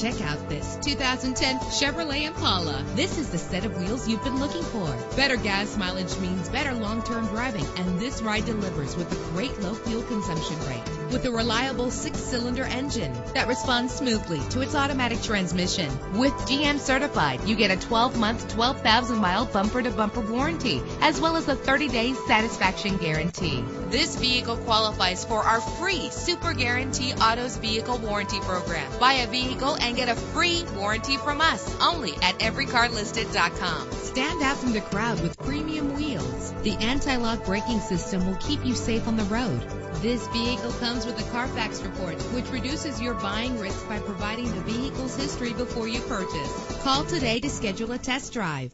Check out this 2010 Chevrolet Impala. This is the set of wheels you've been looking for. Better gas mileage means better long-term driving, and this ride delivers with a great low fuel consumption rate. With a reliable 6-cylinder engine that responds smoothly to its automatic transmission. With GM Certified, you get a 12-month, 12,000-mile bumper-to-bumper warranty, as well as a 30-day satisfaction guarantee. This vehicle qualifies for our free Super Guarantee Autos Vehicle Warranty Program. Buy a vehicle and get a free warranty from us, only at everycarlisted.com. Stand out from the crowd with premium wheels. The anti-lock braking system will keep you safe on the road. This vehicle comes with a Carfax report, which reduces your buying risk by providing the vehicle's history before you purchase. Call today to schedule a test drive.